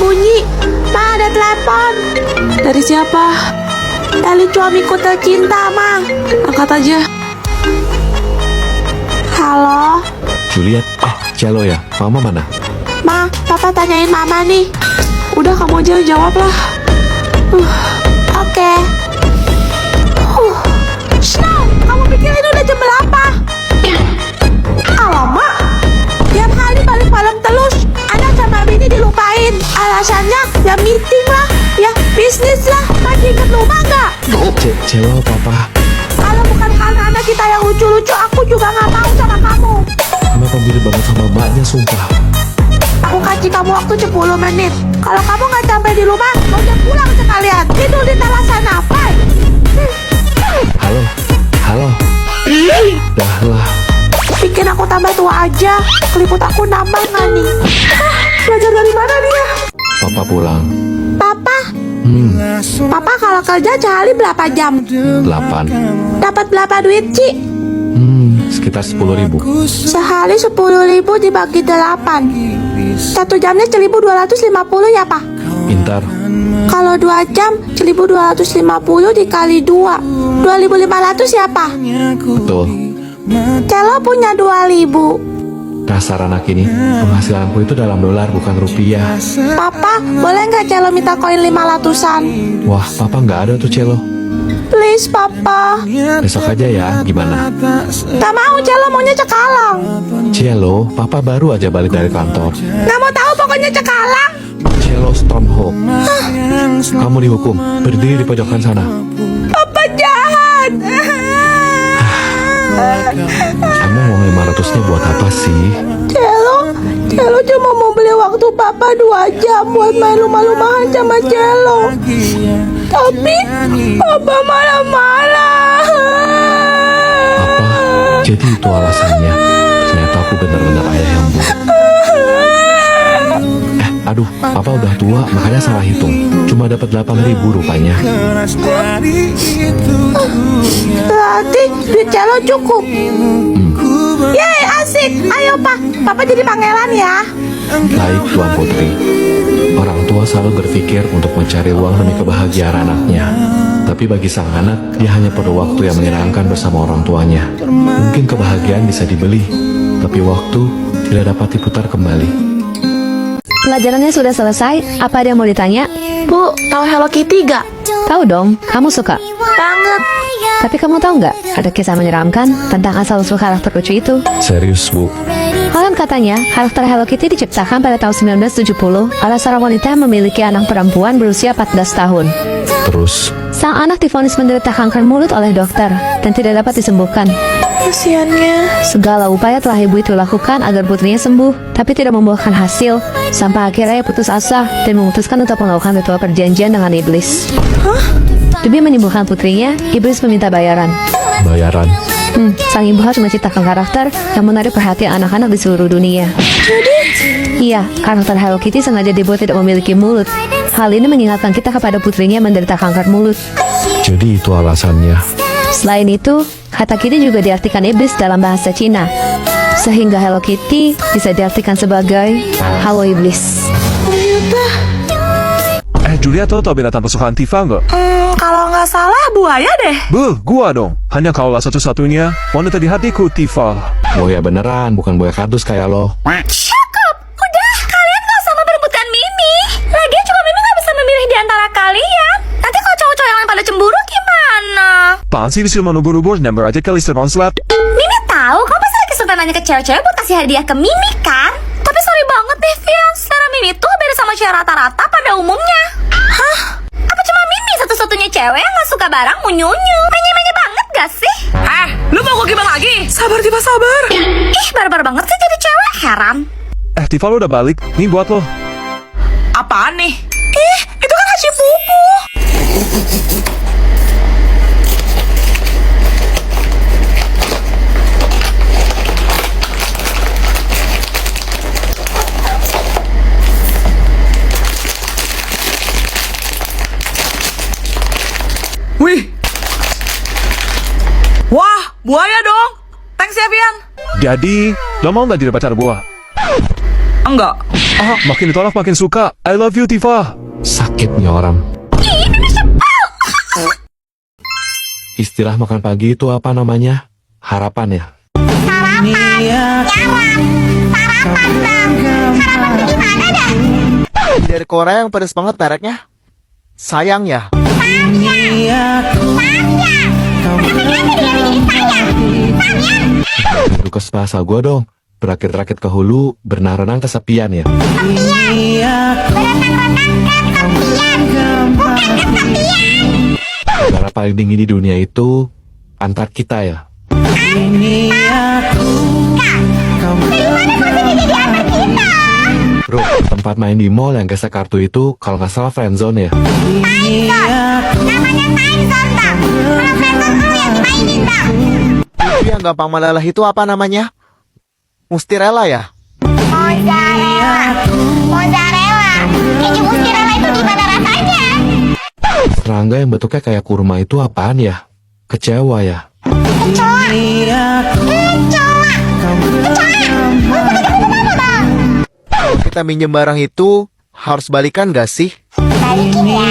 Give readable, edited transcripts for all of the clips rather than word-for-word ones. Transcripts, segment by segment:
bunyi. Ma, ada telepon. Dari siapa? Dari suamiku tercinta, Ma. Angkat aja. Halo. Juliet, Cello ya? Mama mana? Ma, Papa tanyain Mama nih. Udah, kamu aja jawab lah. Oke. Snow, kamu pikir ini udah jam berapa? Alamak, tiap hari balik malam terus. Anak sama bini dilupain. Alasannya ya meeting lah, ya bisnis lah. Masih inget rumah nggak? Cello, Papa. Kalau bukan karena anak kita yang lucu-lucu, aku juga nggak mau sama kamu. Kenapa mirip banget sama mbaknya, sumpah. Aku kasih kamu waktu 10 menit. Kalau kamu nggak sampai di rumah, mau pulang sekalian. Tidur di teras sana, bye. Halo. Dah lah. Bikin aku tambah tua aja. Keliput aku nambah nggak nih? Belajar dari mana dia? Papa pulang. Papa? Papa kalau kerja sehari berapa jam? 8. Dapat berapa duit, Ci? Sekitar 10.000. Sehari 10.000 dibagi 8. 1 jamnya 1.250 ya, Pak? Pintar. Kalau 2 jam 1.250 dikali 2 2.500 ya, Pak? Betul. Celo punya 2.000. Dasar anak ini, penghasilanku itu dalam dolar bukan rupiah. Papa, boleh nggak Celo minta koin 500-an? Wah, Papa nggak ada tuh Cello. Please, Papa. Besok aja ya, gimana? Gak mau, Celo maunya cekalang. Cello, Papa baru aja balik dari kantor. Gak mau tahu, pokoknya cekalang. Cello Stormhawk. Kamu dihukum, berdiri di pojokan sana. Papa jahat. Emang uang 500-nya buat apa sih? Celo cuma mau beli waktu Papa 2 jam buat main rumah-rumahan sama Celo. Tapi Papa marah-marah. Apa? Jadi itu alasannya? Ternyata aku benar-benar ayah yang buruk. Aduh, Papa udah tua, makanya salah hitung. Cuma dapat 8.000 rupanya. Berarti duit Celo cukup. Yeay, asik. Ayo, Pak. Papa jadi pangeran ya. Baik, Tuan Putri. Orang tua selalu berpikir untuk mencari uang demi kebahagiaan anaknya. Tapi bagi sang anak, dia hanya perlu waktu yang menyenangkan bersama orang tuanya. Mungkin kebahagiaan bisa dibeli, tapi waktu tidak dapat diputar kembali. Pelajarannya sudah selesai. Apa ada yang mau ditanya? Bu, tahu Hello Kitty gak? Tahu dong, kamu suka. Banget. Tapi kamu tahu nggak, ada kisah menyeramkan tentang asal-usul karakter lucu itu? Serius, Bu? Konon katanya, karakter Hello Kitty diciptakan pada tahun 1970 oleh seorang wanita yang memiliki anak perempuan berusia 14 tahun. Terus? Sang anak divonis menderita kanker mulut oleh dokter dan tidak dapat disembuhkan. Kasiannya. Segala upaya telah ibu itu lakukan agar putrinya sembuh, tapi tidak membuahkan hasil. Sampai akhirnya ia putus asa dan memutuskan untuk melakukan ritual perjanjian dengan iblis. Demi menyembuhkan putrinya, iblis meminta bayaran. Bayaran? Sang ibu harus menciptakan karakter yang menarik perhatian anak-anak di seluruh dunia. Iya, karakter Hello Kitty sengaja dibuat tidak memiliki mulut. Hal ini mengingatkan kita kepada putrinya yang menderita kanker mulut. Jadi itu alasannya. Selain itu, kata Kitty juga diartikan iblis dalam bahasa Cina. Sehingga Hello Kitty bisa diartikan sebagai halo iblis. Juliet, lo tau binatang kesukaan Tifa nggak? Kalau nggak salah buaya deh. Gua dong. Hanya kaulah satu-satunya wanita di hatiku, Tifa. Buaya beneran, bukan buaya kardus kayak lo. Cukup! Udah, kalian gak usah memperebutkan Mimi. Lagian juga Mimi gak bisa memilih di antara kalian. Nanti kalau cowok-cowok yang lain pada cemburu gimana? Apaan sih disuruh menubur-ubur, nyamber aja ke list konslet. Mimi tahu kamu pasti lagi suka nanya ke cewek-cewek buat kasih hadiah ke Mimi kan? Tapi sorry banget deh, Vian. Selera Mimi tuh beda sama cewek rata-rata pada umumnya. Hah? Apa cuma Mimi satu-satunya cewek yang gak suka barang unyu-unyu? Menye-menye banget gak sih? Lu mau gue gimana lagi? Sabar, Tifa, sabar. Ih, barbar banget sih jadi cewek, heran. Tifa, lo udah balik. Nih buat lo. Apaan nih? Ih, itu kan hasil pupu. Wih. Wah, buaya dong. Thanks ya, Vian. Jadi, lo mau nggak jadi pacar gua? Enggak. Makin ditolak makin suka. I love you, Tifa. Sakit nih orang. Istilah makan pagi itu apa namanya? Harapan ya? Dari Korea yang pedas banget mereknya. Sayang ya. Lukas bahasa gue dong. Berakit-rakit ke hulu, berenang-renang kesepian ya. Udara paling dingin di dunia itu Antarktika ya. Bro, tempat main di mall yang gesek kartu itu kalau nggak salah friendzone ya. Itu yang gampang meleleh itu apa namanya? Mustirela ya? Mozzarella. Keju mozzarella itu gimana rasanya? Serangga yang bentuknya kayak kurma itu apaan ya? Kecewa ya. Kalau kita minjem barang itu harus balikan gak sih? Balikin ya.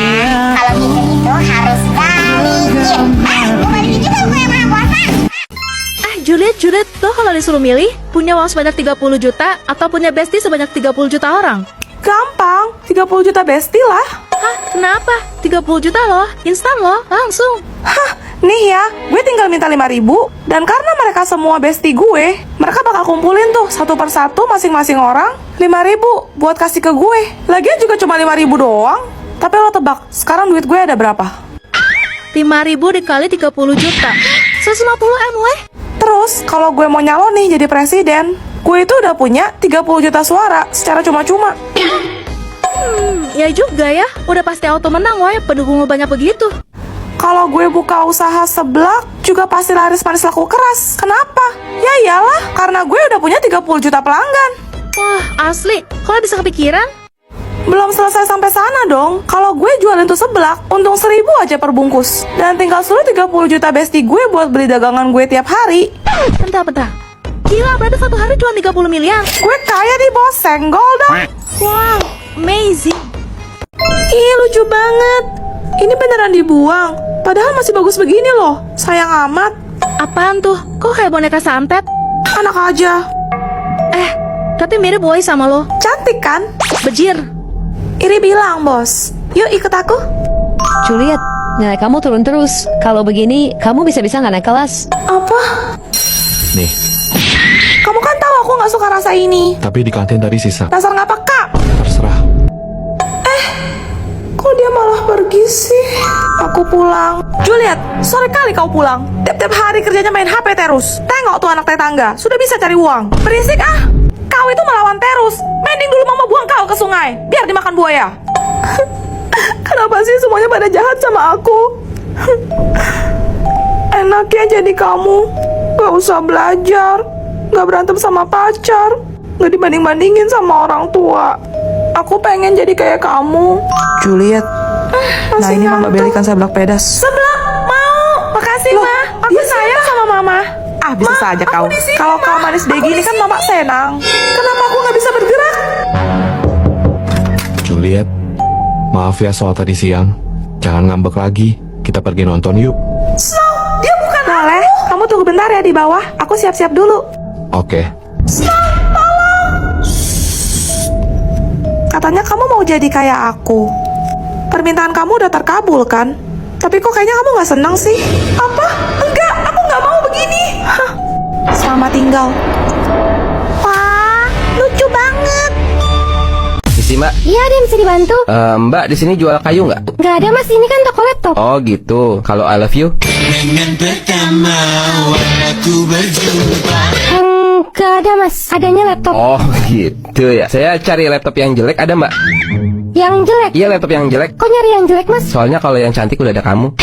Kalau pinjam itu harus balikin. Gue balikin juga gue yang maha kuasa. Juliet, lo kalau disuruh milih, punya uang sebanyak 30 juta atau punya bestie sebanyak 30 juta orang? Gampang, 30 juta bestie lah. Hah, kenapa? 30 juta loh, instan loh, langsung. Hah, nih ya, gue tinggal minta 5.000, dan karena mereka semua bestie gue, mereka bakal kumpulin tuh satu persatu masing-masing orang 5.000 buat kasih ke gue. Lagian juga cuma 5.000 doang. Tapi lo tebak, sekarang duit gue ada berapa? 5.000 dikali 30 juta 150 M weh. Terus, kalau gue mau nyalon nih jadi presiden, gue itu udah punya 30 juta suara secara cuma-cuma. Ya juga ya, udah pasti auto menang woy, pendukung lo banyak begitu. Kalau gue buka usaha seblak, juga pasti laris manis laku keras. Kenapa? Ya iyalah, karena gue udah punya 30 juta pelanggan. Wah, asli, kok lo bisa kepikiran? Belum selesai sampai sana dong. Kalau gue jualin tuh seblak, untung 1.000 aja per bungkus. Dan tinggal suruh 30 juta bestie gue buat beli dagangan gue tiap hari. Bentar. Gila, berarti satu hari cuma 30 miliar. Gue kaya nih bos, senggol dong. Wow, amazing. Ih, lucu banget. Ini beneran dibuang. Padahal masih bagus begini loh. Sayang amat. Apaan tuh? Kok kayak boneka santet? Anak aja. Tapi mirip boy sama lo. Cantik kan? Bejir. Iri bilang, bos. Yuk ikut aku. Juliet, nilai kamu turun terus. Kalau begini, kamu bisa-bisa nggak naik kelas. Apa? Nih, Kamu kan tahu aku nggak suka rasa ini. tapi di kantin tadi sisa. Dasar nggak peka. Terserah. Kok dia malah pergi sih? Aku pulang. Juliet, sore kali kau pulang. Tiap-tiap hari kerjanya main HP terus. Tengok tuh anak tetangga, sudah bisa cari uang. Berisik ah. Kau itu melawan terus. Mending dulu mama buang kau ke sungai, biar dimakan buaya. Kenapa sih semuanya pada jahat sama aku? Enaknya jadi kamu. Gak usah belajar, gak berantem sama pacar, gak dibanding-bandingin sama orang tua. Aku pengen jadi kayak kamu. Juliet, nah ini mama belikan seblak pedas. Seblak? Mau. Makasih, Ma. Aku sayang sama mama. Ah, bisa saja kau. Kalau kau manis kayak gini kan mama senang. Kenapa aku nggak bisa bergerak? Juliet, maaf ya soal tadi siang. Jangan ngambek lagi. Kita pergi nonton yuk. So, dia bukan boleh. Kamu tunggu bentar ya di bawah. Aku siap-siap dulu. Oke. Katanya kamu mau jadi kayak aku. Permintaan kamu udah terkabul kan? Tapi kok kayaknya kamu gak senang sih? Apa? Enggak, aku gak mau begini. Hah. Selamat tinggal. Wah, lucu banget. Misi mbak, Iya, ada yang bisa dibantu? Mbak di sini jual kayu nggak? Nggak ada mas, ini kan toko laptop. Oh gitu. Kalau I love you? Nggak ada mas, adanya laptop Oh gitu ya. Saya cari laptop yang jelek ada mbak? yang jelek. Iya laptop yang jelek. Kok nyari yang jelek mas? Soalnya kalau yang cantik udah ada kamu.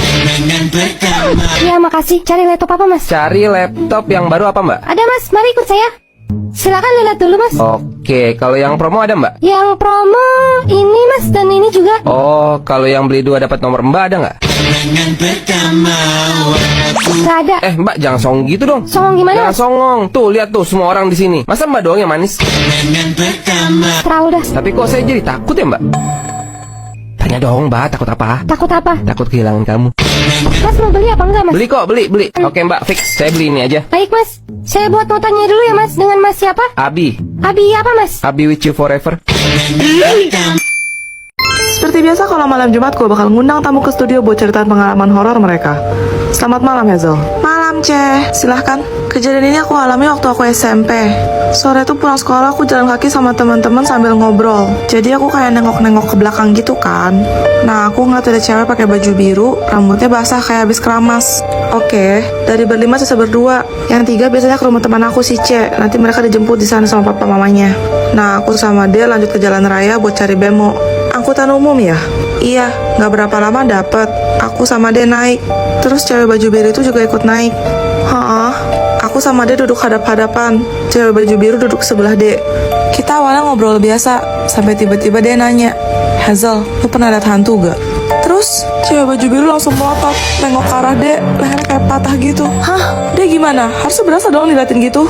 Iya makasih. Cari laptop apa mas? Cari laptop yang baru apa mbak? Ada mas, mari ikut saya. Silakan lihat dulu mas. Oke. Oke, kalau yang promo ada mbak? Yang promo ini mas dan ini juga. Oh, kalau yang beli 2 dapat nomor mbak ada nggak? Gak ada. Mbak jangan songong gitu dong. Songong gimana, Jangan Mas? songong. Tuh lihat tuh semua orang di sini. Masa mbak doang yang manis? Terlalu dah. Tapi kok saya jadi takut ya mbak? Tanya dong mbak, takut apa? Takut apa? Takut kehilangan kamu. Mas mau beli apa enggak mas? Beli kok, beli. Oke mbak, fix. Saya beli ini aja. Baik mas. Saya buat notanya dulu ya mas. Dengan mas siapa? Abi. Abi apa mas? Abi with you forever. Seperti biasa kalau malam Jumat gue bakal ngundang tamu ke studio buat ceritain pengalaman horor mereka. Selamat malam Hazel. Malam Ceh, silahkan. Kejadian ini aku alami waktu aku SMP. Sore itu pulang sekolah aku jalan kaki sama teman-teman sambil ngobrol. Jadi aku kayak nengok-nengok ke belakang gitu kan. Nah aku ngeliat ada cewek pakai baju biru, rambutnya basah kayak habis keramas. Oke, dari berlima sisa berdua. Yang 3 biasanya ke rumah teman aku si C. Nanti mereka dijemput di sana sama papa mamanya. Nah aku sama dia lanjut ke jalan raya buat cari bemo. Angkutan umum ya? Iya, nggak berapa lama dapet. Aku sama dia naik. Terus cewek baju biru itu juga ikut naik. Aku sama dia duduk hadap-hadapan. Cewek baju biru duduk sebelah D. Kita awalnya ngobrol biasa, sampai tiba-tiba dia nanya, Hazel, lu pernah lihat hantu gak? Terus cewek baju biru langsung melotot, nengok ke arah D, lehernya kayak patah gitu. Hah? D gimana? Harusnya berasa dong diliatin gitu.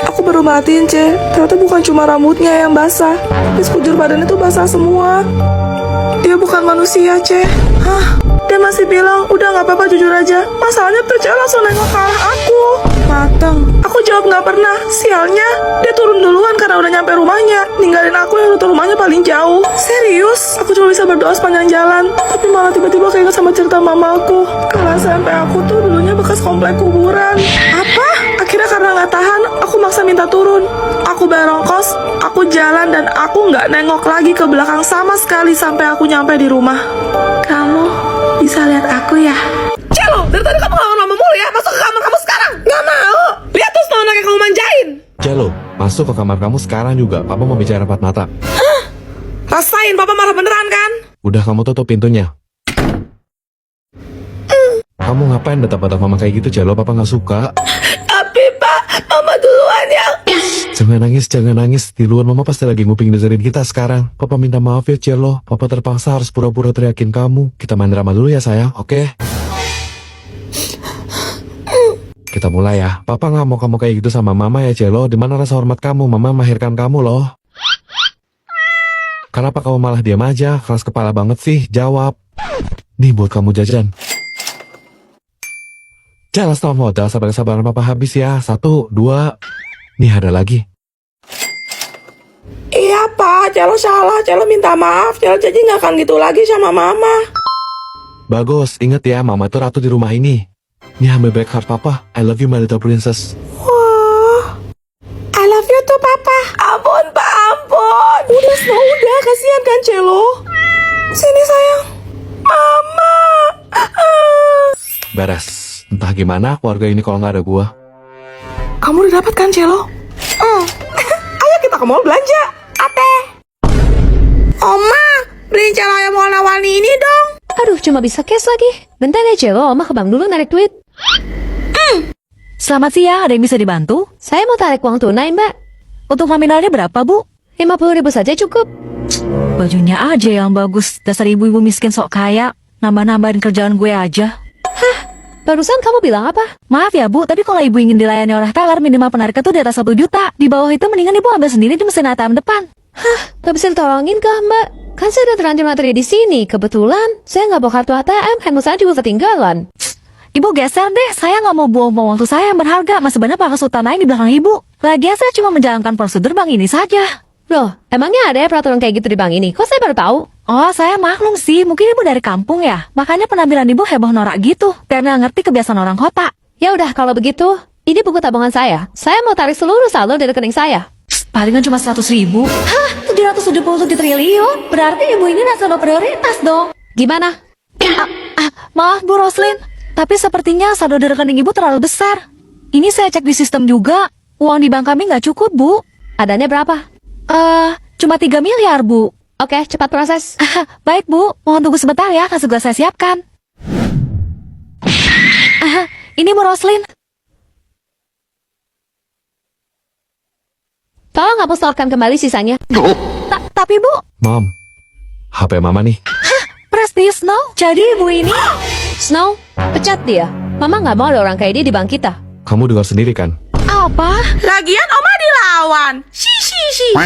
Aku baru merhatiin, Ce. Ternyata bukan cuma rambutnya yang basah, tapi sekujur badannya tuh basah semua. Dia bukan manusia, Ce. Hah? Dia masih bilang, udah gak apa-apa jujur aja. Masalahnya tuh cewek langsung nengok ke arah aku. Mateng. Aku jawab gak pernah. Sialnya, dia turun duluan karena udah nyampe rumahnya. Ninggalin aku yang rute rumahnya paling jauh. Serius? Aku cuma bisa berdoa sepanjang jalan. Tapi malah tiba-tiba keinget sama cerita mamaku. Karena SMP aku tuh dulunya bekas komplek kuburan. Apa? Akhirnya karena gak tahan, aku maksa minta turun. Aku bayar ongkos, aku jalan dan aku gak nengok lagi ke belakang sama sekali sampai aku nyampe di rumah. Kamu bisa lihat aku ya? Celo, dari tadi kamu ngomong nama mulu ya. Masuk ke kamar kamu sekarang. Gak mau. Lihat tuh snow yang kamu manjain. Celo, masuk ke kamar kamu sekarang juga. Papa mau bicara empat mata. Rasain, papa marah beneran kan? Udah kamu tutup pintunya. Kamu ngapain betap-betap mama kayak gitu, Celo? Papa gak suka. Tapi pak, mama duluan ya. Jangan nangis. Di luar mama pasti lagi nguping dengerin kita sekarang. Papa minta maaf ya, Celo. Papa terpaksa harus pura-pura teriakin kamu. Kita main drama dulu ya, sayang. Oke? Kita mulai ya. Papa gak mau kamu kayak gitu sama mama ya, Celo. Dimana rasa hormat kamu? Mama melahirkan kamu loh. Kenapa kamu malah diam aja? Keras kepala banget sih. Jawab. Nih buat kamu jajan. Jangan stop modal, sabar-sabaran papa habis ya. 1, 2. Nih ada lagi. Iya pak, Celo salah. Celo minta maaf. Celo jadi gak akan gitu lagi sama mama. Bagus, inget ya, mama itu ratu di rumah ini. Nih ambil back heart papa. I love you my little princess. Wah, I love you tuh papa. Ampun pak, ampun. Udah Snow, udah. Kasihan kan Celo. Sini sayang. Mama. Beres. Entah gimana keluarga ini kalau nggak ada gua. Kamu udah dapat kan Celo? Ayo kita ke mall belanja. Ate. Oma, beliin Celo ayam warna-warni ini dong. Aduh, cuma bisa cash lagi. Bentar ya, Celo. Oma ke bank dulu narik duit. Selamat siang, ada yang bisa dibantu? Saya mau tarik uang tunai, Mbak. Untuk nominalnya berapa, Bu? 50.000 saja cukup. Bajunya aja yang bagus. Dasar ibu-ibu miskin sok kaya. Nambah-nambahin kerjaan gue aja. Barusan kamu bilang apa? Maaf ya Bu, tapi kalau ibu ingin dilayani oleh teller minimal penariknya tuh di atas 1 juta. Di bawah itu mendingan ibu ambil sendiri di mesin ATM depan. Gak bisa ditolongin kah, Mbak? Kan saya udah terlanjur materi di sini. Kebetulan, saya nggak bawa kartu ATM, handphone saya juga ketinggalan. Ibu geser deh, saya nggak mau buang-buang waktu saya yang berharga. Masih banyak Pak Sultan lain di belakang ibu. Lagian saya cuma menjalankan prosedur bank ini saja. Loh, emangnya ada ya peraturan kayak gitu di bank ini? Kok saya baru tahu? Oh, saya maklum sih. Mungkin ibu dari kampung ya. Makanya penampilan ibu heboh norak gitu. Karena ngerti kebiasaan orang kota. Ya udah, kalau begitu, ini buku tabungan saya. Saya mau tarik seluruh saldo dari rekening saya. Palingan cuma 100.000. Hah? 777 triliun? Berarti ibu ini nasabah prioritas dong. Gimana? Maaf Bu Roslin, tapi sepertinya saldo di rekening ibu terlalu besar. Ini saya cek di sistem juga. Uang di bank kami nggak cukup, Bu. Adanya berapa? Cuma 3 miliar, Bu. Oke, cepat proses. Baik, Bu. Mohon tunggu sebentar ya, akan segera saya siapkan. Ini Bu Roslin. Tolong hapus setorkan kembali sisanya. Tapi Bu, Mom, HP Mama nih. Presti Snow, jadi ibu ini... Snow, pecat dia. Mama nggak mau ada orang kayak dia di bank kita. Kamu dengar sendiri kan? Apa? Lagian Oma dilawan. Si.